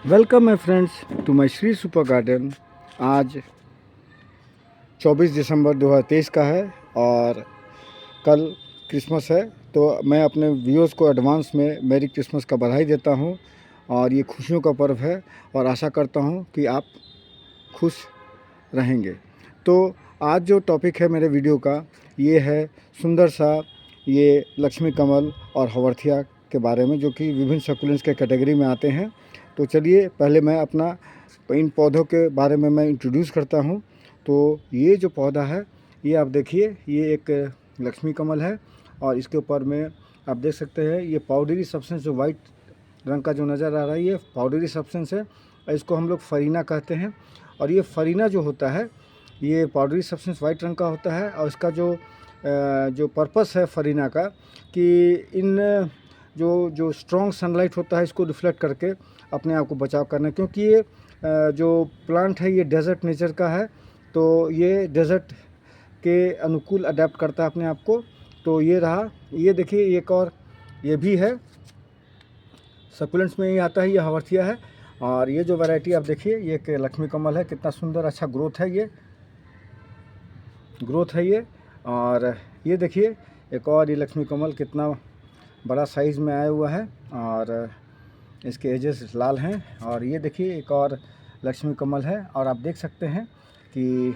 Welcome my friends to my Shri super garden. आज 24 दिसंबर 2023 का है और कल क्रिसमस है, तो मैं अपने व्यूअर्स को एडवांस में मेरी क्रिसमस का बधाई देता हूं। और ये खुशियों का पर्व है और आशा करता हूं कि आप खुश रहेंगे। तो आज जो टॉपिक है मेरे वीडियो का ये है सुंदर सा ये लक्ष्मी कमल और हवर्थिया के बारे में, जो कि विभिन्न सकुलेंट्स के कैटेगरी में आते हैं। तो चलिए पहले मैं अपना इन पौधों के बारे में मैं इंट्रोड्यूस करता हूं। तो ये जो पौधा है ये आप देखिए, ये एक लक्ष्मी कमल है और इसके ऊपर में आप देख सकते हैं ये पाउडरी सब्सटेंस जो वाइट रंग का जो नज़र आ रहा है ये पाउडरी सब्सटेंस है। इसको हम लोग फरीना कहते हैं। और ये फरीना जो होता है ये पाउडरी सब्सटेंस वाइट रंग का होता है और इसका जो पर्पस है फरीना का कि इन जो स्ट्रॉन्ग सनलाइट होता है इसको रिफ्लेक्ट करके अपने आप को बचाव करना, क्योंकि ये जो प्लांट है ये डेजर्ट नेचर का है, तो ये डेजर्ट के अनुकूल अडेप्ट करता है अपने आप को। तो ये रहा, ये देखिए एक और ये भी है, सकुलेंट्स में ही आता है, ये हवर्थिया है। और ये जो वैरायटी आप देखिए ये एक लक्ष्मी कमल है, कितना सुंदर अच्छा ग्रोथ है ये। और ये देखिए एक और ये लक्ष्मी कमल कितना बड़ा साइज़ में आया हुआ है और इसके एजेस लाल हैं। और ये देखिए एक और लक्ष्मी कमल है और आप देख सकते हैं कि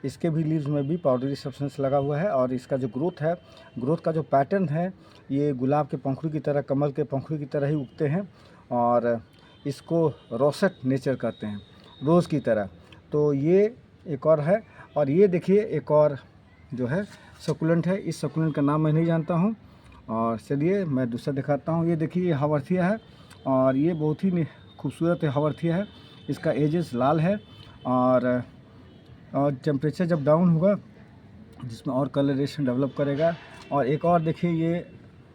इसके भी लीव्स में भी पाउडरी सब्सटेंस लगा हुआ है। और इसका जो ग्रोथ का जो पैटर्न है ये गुलाब के पंखुड़ी की तरह, कमल के पंखुड़ी की तरह ही उगते हैं और इसको रोसेट नेचर कहते हैं, रोज़ की तरह। तो ये एक और है। और ये देखिए एक और जो है सकुलेंट है, इस सकुलेंट का नाम मैं नहीं जानता हूँ। और चलिए मैं दूसरा दिखाता हूँ। ये देखिए ये हवर्थिया है और ये बहुत ही खूबसूरत हवर्थिया है। इसका एजेस लाल है और टेम्परेचर जब डाउन होगा जिसमें और कलरेशन डेवलप करेगा। और एक और देखिए ये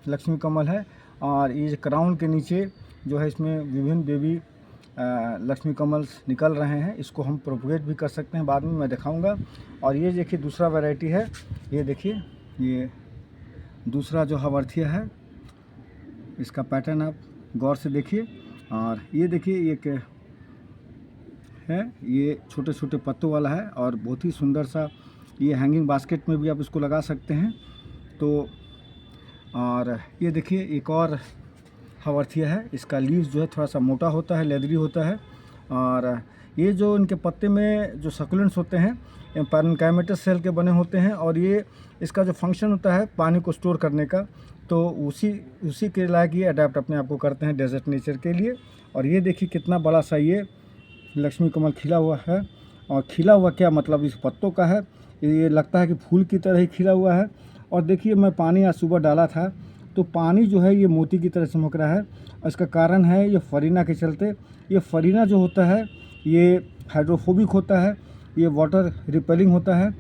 लक्ष्मी कमल है और ये क्राउन के नीचे जो है इसमें विभिन्न बेबी लक्ष्मी कमल्स निकल रहे हैं। इसको हम प्रोपगेट भी कर सकते हैं, बाद में मैं दिखाऊंगा। और ये देखिए दूसरा वैरायटी है, ये देखिए ये दूसरा जो हवर्थिया है इसका पैटर्न आप गौर से देखिए। और ये देखिए एक है, ये छोटे छोटे पत्तों वाला है और बहुत ही सुंदर सा, ये हैंगिंग बास्केट में भी आप इसको लगा सकते हैं। तो और ये देखिए एक और हवर्थिया है, इसका लीव्स जो है थोड़ा सा मोटा होता है, लेदरी होता है। और ये जो इनके पत्ते में जो सकुलेंट्स होते हैं ये पैरेन्काइमेटस सेल के बने होते हैं और ये इसका जो फंक्शन होता है पानी को स्टोर करने का, तो उसी के लायक ये अडेप्ट अपने आप को करते हैं डेजर्ट नेचर के लिए। और ये देखिए कितना बड़ा सा ये लक्ष्मी कमल खिला हुआ है। और खिला हुआ क्या मतलब, इस पत्तों का है, ये लगता है कि फूल की तरह ही खिला हुआ है। और देखिए मैं पानी आज सुबह डाला था तो पानी जो है ये मोती की तरह चमक रहा है। और इसका कारण है ये फरीना के चलते। ये फरीना जो होता है ये हाइड्रोफोबिक होता है, ये वाटर रिपेलिंग होता है,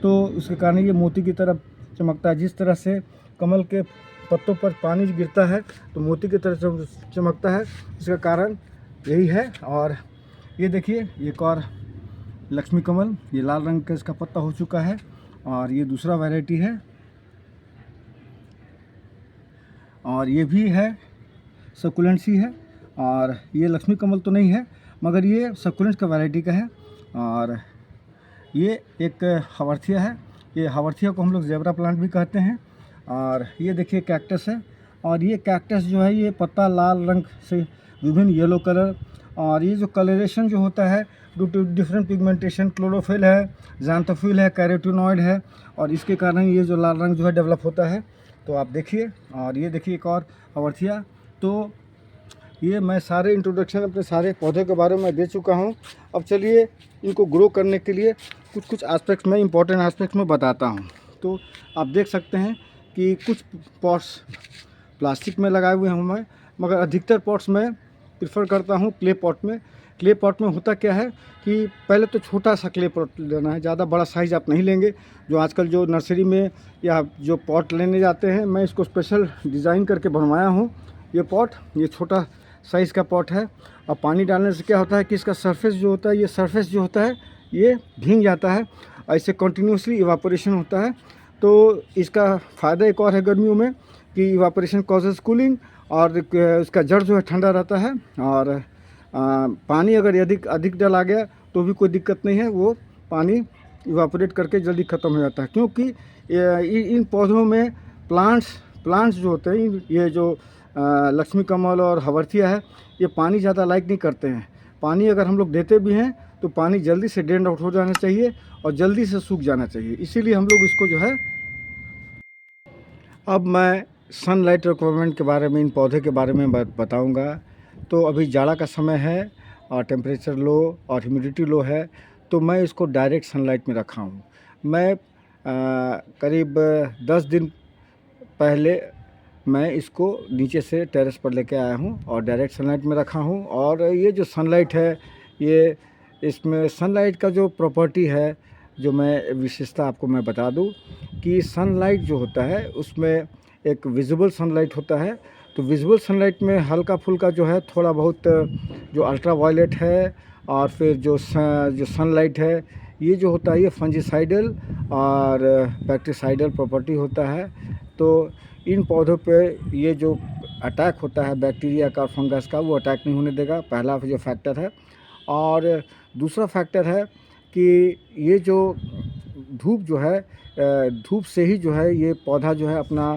तो उसके कारण ये मोती की तरह चमकता है। जिस तरह से कमल के पत्तों पर पानी गिरता है तो मोती की तरह चमकता है, इसका कारण यही है। और ये देखिए एक और लक्ष्मी कमल, ये लाल रंग का इसका पत्ता हो चुका है और ये दूसरा वैरायटी है। और ये भी है सकुलेंट्स ही है और ये लक्ष्मी कमल तो नहीं है मगर ये सकुलेंट्स का वैरायटी का है। और ये एक हवर्थिया है, ये हवर्थिया को हम लोग ज़ेब्रा प्लांट भी कहते हैं। और ये देखिए कैक्टस है और ये कैक्टस जो है ये पत्ता लाल रंग से विभिन्न येलो कलर, और ये जो कलरेशन जो होता है due to different pigmentation, chlorophyll है, ज़ैंथोफिल है, कैरोटिनॉइड है, और इसके कारण ये जो लाल रंग जो है डेवलप होता है। तो आप देखिए। और ये देखिए एक और हवर्थिया। तो ये मैं सारे इंट्रोडक्शन अपने सारे पौधे के बारे में दे चुका हूँ। अब चलिए इनको ग्रो करने के लिए कुछ एस्पेक्ट्स में, इंपॉर्टेंट एस्पेक्ट्स में बताता हूँ। तो आप देख सकते हैं कि कुछ पॉट्स प्लास्टिक में लगाए हुए हैं मैं, मगर अधिकतर पॉट्स में प्रेफर करता हूँ क्ले पॉट में। क्ले पॉट में होता क्या है कि पहले तो छोटा सा क्ले पॉट लेना है, ज़्यादा बड़ा साइज़ आप नहीं लेंगे। जो आजकल जो नर्सरी में या जो पॉट लेने जाते हैं, मैं इसको स्पेशल डिज़ाइन करके बनवाया हूँ। ये पॉट, ये छोटा साइज़ का पॉट है। और पानी डालने से क्या होता है कि इसका सरफेस जो होता है, ये सरफेस जो होता है ये भीग जाता है, ऐसे कंटिन्यूसली इवापोरेशन होता है। तो इसका फ़ायदा एक और है गर्मियों में कि इवापोरेशन कॉजेज कूलिंग, और उसका जड़ जो है ठंडा रहता है। और पानी अगर अधिक अधिक डाला गया तो भी कोई दिक्कत नहीं है, वो पानी इवापोरेट करके जल्दी ख़त्म हो जाता है। क्योंकि इन पौधों में प्लांट्स जो होते हैं, ये जो लक्ष्मी कमल और हवर्थिया है, ये पानी ज़्यादा लाइक नहीं करते हैं। पानी अगर हम लोग देते भी हैं तो पानी जल्दी से ड्रेन आउट हो जाना चाहिए और जल्दी से सूख जाना चाहिए, इसीलिए हम लोग इसको जो है। अब मैं सनलाइट रिक्वायरमेंट के बारे में, इन पौधे के बारे में बताऊंगा। तो अभी जाड़ा का समय है और टेम्परेचर लो और ह्यूमिडिटी लो है, तो मैं इसको डायरेक्ट सनलाइट में रखा हूँ। मैं करीब 10 दिन पहले मैं इसको नीचे से टेरेस पर लेके आया हूँ और डायरेक्ट सनलाइट में रखा हूँ। और ये जो सनलाइट है, ये इसमें सनलाइट का जो प्रॉपर्टी है, जो मैं विशेषता आपको मैं बता दूं कि सनलाइट जो होता है उसमें एक विजिबल सनलाइट होता है। तो विजिबल सनलाइट में हल्का फुल्का जो है थोड़ा बहुत जो अल्ट्रा वायलेट है, और फिर जो सनलाइट है, ये जो होता है ये फंजीसाइडल और बैक्टीसाइडल प्रॉपर्टी होता है। तो इन पौधों पे ये जो अटैक होता है बैक्टीरिया का, फंगस का, वो अटैक नहीं होने देगा, पहला जो फैक्टर है। और दूसरा फैक्टर है कि ये जो धूप जो है, धूप से ही जो है ये पौधा जो है अपना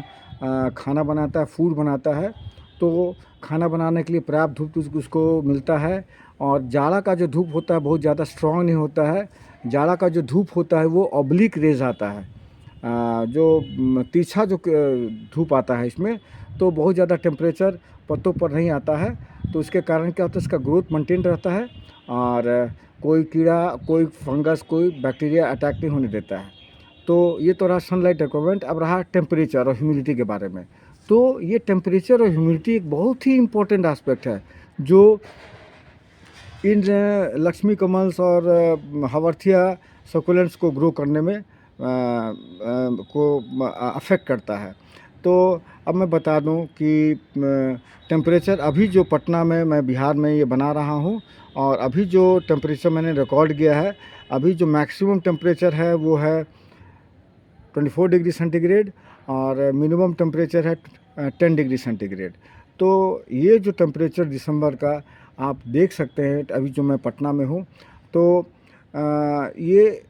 खाना बनाता है, फूड बनाता है। तो खाना बनाने के लिए पर्याप्त धूप उसको मिलता है। और जाड़ा का जो धूप होता है बहुत ज़्यादा स्ट्रॉन्ग नहीं होता है। जाड़ा का जो धूप होता है वो ऑब्लिक रेज आता है, जो तिरछा जो धूप आता है इसमें, तो बहुत ज़्यादा टेम्परेचर पत्तों पर नहीं आता है। तो इसके कारण क्या होता है, इसका ग्रोथ मेंटेन रहता है और कोई कीड़ा, कोई फंगस, कोई बैक्टीरिया अटैक नहीं होने देता है। तो ये तो रहा सनलाइट रिक्वायरमेंट। अब रहा टेम्परेचर और ह्यूमिडिटी के बारे में। तो ये टेम्परेचर और ह्यूमिडिटी एक बहुत ही इम्पोर्टेंट एस्पेक्ट है, जो इन लक्ष्मी कमल्स और हवर्थिया सकुलेंट्स को ग्रो करने में अफेक्ट करता है। तो अब मैं बता दूं कि टेम्परेचर अभी जो पटना में, मैं बिहार में ये बना रहा हूं, और अभी जो टेम्परेचर मैंने रिकॉर्ड किया है, अभी जो मैक्सिमम टेम्परेचर है वो है 24 डिग्री सेंटीग्रेड और मिनिमम टेम्परेचर है 10 डिग्री सेंटीग्रेड। तो ये जो टेम्परेचर दिसंबर का आप देख सकते हैं, अभी जो मैं पटना में हूँ, तो ये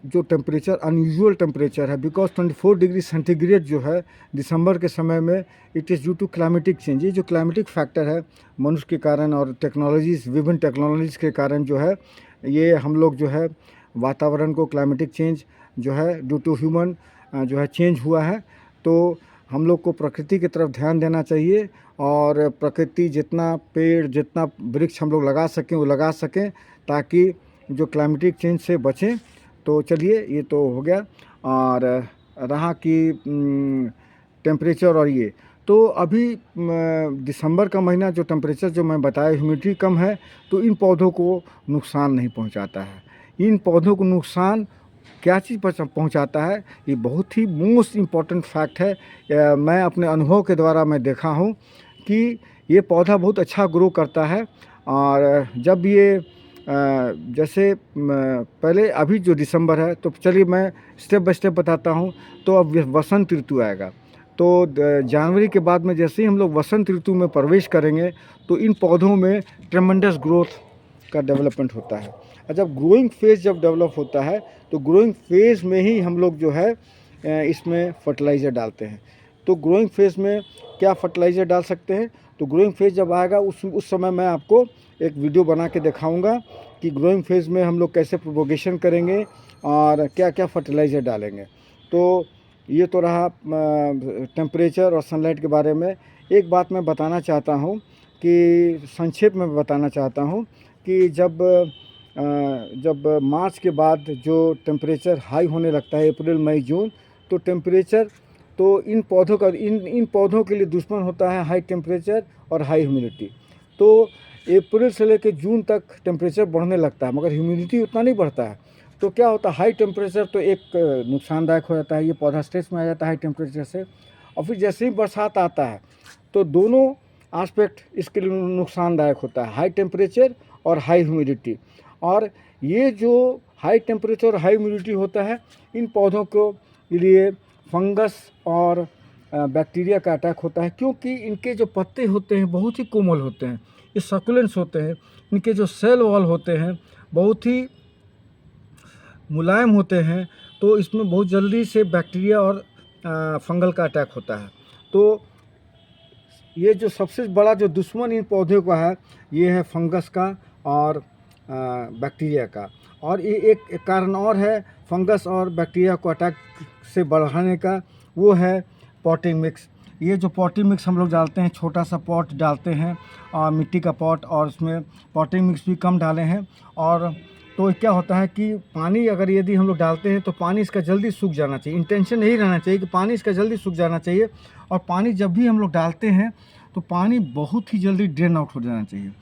जो टेम्परेचर अनयूजुअल टेम्परेचर है, बिकॉज 24 डिग्री सेंटीग्रेड जो है दिसंबर के समय में, it is due to climatic change. ये जो क्लाइमेटिक फैक्टर है मनुष्य के कारण और टेक्नोलॉजीज़, विभिन्न टेक्नोलॉजीज़ के कारण जो है, ये हम लोग जो है वातावरण को, क्लाइमेटिक चेंज जो है ड्यू टू ह्यूमन जो है चेंज हुआ है। तो हम लोग को प्रकृति की तरफ ध्यान देना चाहिए और प्रकृति जितना पेड़, जितना वृक्ष हम लोग लगा सकें वो लगा सकें, ताकि जो क्लाइमेटिक चेंज से बचें। तो चलिए, ये तो हो गया। और रहा कि टेम्परेचर और ये, तो अभी दिसंबर का महीना जो टेम्परेचर जो मैं बताया, ह्यूमिडिटी कम है, तो इन पौधों को नुकसान नहीं पहुंचाता है। इन पौधों को नुकसान क्या चीज़ पहुंचाता है, ये बहुत ही मोस्ट इम्पॉर्टेंट फैक्ट है। मैं अपने अनुभव के द्वारा मैं देखा हूं कि ये पौधा बहुत अच्छा ग्रो करता है। और जब ये जैसे पहले, अभी जो दिसंबर है, तो चलिए मैं स्टेप बाय स्टेप बताता हूँ। तो अब वसंत ऋतु आएगा, तो जनवरी के बाद में जैसे ही हम लोग वसंत ऋतु में प्रवेश करेंगे, तो इन पौधों में ट्रेमेंडस ग्रोथ का डेवलपमेंट होता है। और जब ग्रोइंग फेज़ जब डेवलप होता है, तो ग्रोइंग फेज़ में ही हम लोग जो है इसमें फर्टिलाइज़र डालते हैं। तो ग्रोइंग फेज़ में क्या फर्टिलाइज़र डाल सकते हैं, तो ग्रोइंग फेज़ जब आएगा उस समय मैं आपको एक वीडियो बना के दिखाऊंगा कि ग्रोइंग फेज़ में हम लोग कैसे प्रोपोगेशन करेंगे और क्या क्या फर्टिलाइज़र डालेंगे। तो ये तो रहा टेम्परेचर और सनलाइट के बारे में। एक बात मैं बताना चाहता हूँ कि संक्षेप में बताना चाहता हूँ कि जब मार्च के बाद जो टेम्परेचर हाई होने लगता है, अप्रैल, मई, जून, तो टेम्परेचर, तो इन पौधों का, इन पौधों के लिए दुश्मन होता है हाई टेम्परेचर और हाई ह्यूमिडिटी। तो अप्रैल से लेकर जून तक टेम्परेचर बढ़ने लगता है, मगर ह्यूमिडिटी उतना नहीं बढ़ता है। तो क्या होता है, हाई टेम्परेचर तो एक नुकसानदायक हो जाता है, ये पौधा स्ट्रेस में आ जाता है हाई टेम्परेचर से। और फिर जैसे ही बरसात आता है, तो दोनों एस्पेक्ट इसके लिए नुकसानदायक होता है, हाई टेम्परेचर और हाई ह्यूमिडिटी। और ये जो हाई टेम्परेचर और हाई ह्यूमिडिटी होता है, इन पौधों को लिए फंगस और बैक्टीरिया का अटैक होता है, क्योंकि इनके जो पत्ते होते हैं बहुत ही कोमल होते हैं, ये सक्युलेंट्स होते हैं। इनके जो सेल वॉल होते हैं बहुत ही मुलायम होते हैं, तो इसमें बहुत जल्दी से बैक्टीरिया और फंगल का अटैक होता है। तो ये जो सबसे बड़ा जो दुश्मन इन पौधों का है, ये है फंगस का और बैक्टीरिया का। और ये एक कारण और है फंगस और बैक्टीरिया को अटैक से बढ़ाने का, वो है पॉटिंग मिक्स। ये जो पॉटिंग मिक्स हम लोग डालते हैं, छोटा सा पॉट डालते हैं और मिट्टी का पॉट, और उसमें पॉटिंग मिक्स भी कम डाले हैं। और तो क्या होता है कि पानी अगर यदि हम लोग डालते हैं तो पानी इसका जल्दी सूख जाना चाहिए। इंटेंशन यही रहना चाहिए कि पानी इसका जल्दी सूख जाना चाहिए, और पानी जब भी हम लोग डालते हैं तो पानी बहुत ही जल्दी ड्रेन आउट हो जाना चाहिए।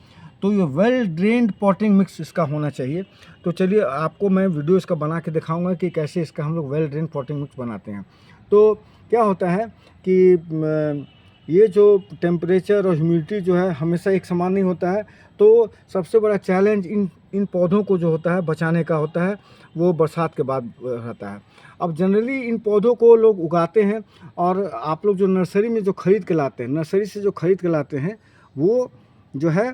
तो ये वेल ड्रेन्ड पॉटिंग मिक्स इसका होना चाहिए। तो चलिए आपको मैं वीडियो इसका बना के दिखाऊंगा कि कैसे इसका हम लोग वेल ड्रेन्ड पॉटिंग मिक्स बनाते हैं। तो क्या होता है कि ये जो टेम्परेचर और ह्यूमिडिटी जो है हमेशा एक समान नहीं होता है, तो सबसे बड़ा चैलेंज इन पौधों को जो होता है बचाने का होता है, वो बरसात के बाद रहता है। अब जनरली इन पौधों को लोग उगाते हैं, और आप लोग जो नर्सरी में जो ख़रीद के लाते हैं, नर्सरी से जो ख़रीद के लाते हैं, वो जो है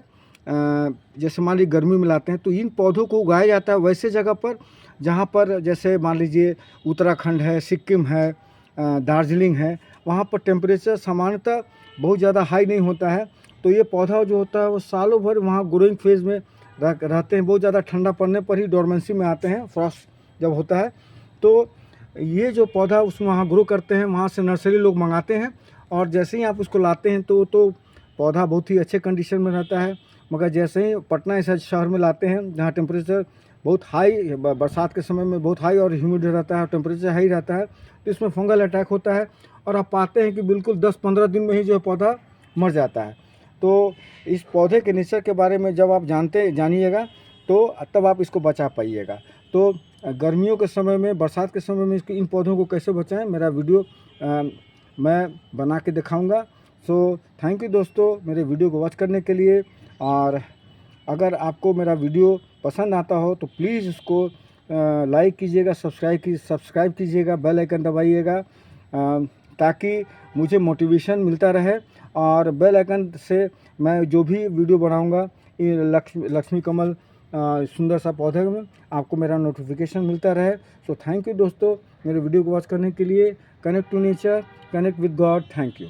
जैसे मान लीजिए गर्मी में लाते हैं तो इन पौधों को उगाया जाता है वैसे जगह पर जहाँ पर जैसे मान लीजिए उत्तराखंड है, सिक्किम है, दार्जिलिंग है, वहाँ पर टेम्परेचर सामान्यतः बहुत ज़्यादा हाई नहीं होता है। तो ये पौधा जो होता है वो सालों भर वहाँ ग्रोइंग फेज़ में रहते हैं। बहुत ज़्यादा ठंडा पड़ने पर ही डोरमेंसी में आते हैं, फ्रॉस्ट जब होता है। तो ये जो पौधा उसमें वहाँ ग्रो करते हैं, वहाँ से नर्सरी लोग मंगाते हैं, और जैसे ही आप उसको लाते हैं तो पौधा बहुत ही अच्छे कंडीशन में रहता है। मगर जैसे ही पटना ऐसा शहर में लाते हैं जहाँ टेम्परेचर बहुत हाई, बरसात के समय में बहुत हाई और ह्यूमिड रहता है, टेम्परेचर हाई रहता है, तो इसमें फंगल अटैक होता है, और आप पाते हैं कि बिल्कुल 10-15 दिन में ही जो है पौधा मर जाता है। तो इस पौधे के नेचर के बारे में जब आप जानिएगा तो तब आप इसको बचा पाइएगा। तो गर्मियों के समय में, बरसात के समय में इन पौधों को कैसे बचाएं, मेरा वीडियो मैं बना के दिखाऊंगा। सो थैंक यू दोस्तों मेरे वीडियो को वॉच करने के लिए। और अगर आपको मेरा वीडियो पसंद आता हो तो प्लीज़ उसको लाइक कीजिएगा, सब्सक्राइब कीजिएगा, बेल आइकन दबाइएगा, ताकि मुझे मोटिवेशन मिलता रहे। और बेल आइकन से मैं जो भी वीडियो बनाऊंगा, ये लक्ष्मी कमल सुंदर सा पौधे में आपको मेरा नोटिफिकेशन मिलता रहे। सो थैंक यू दोस्तों मेरे वीडियो को वॉच करने के लिए। Connect to nature, connect with God. Thank you.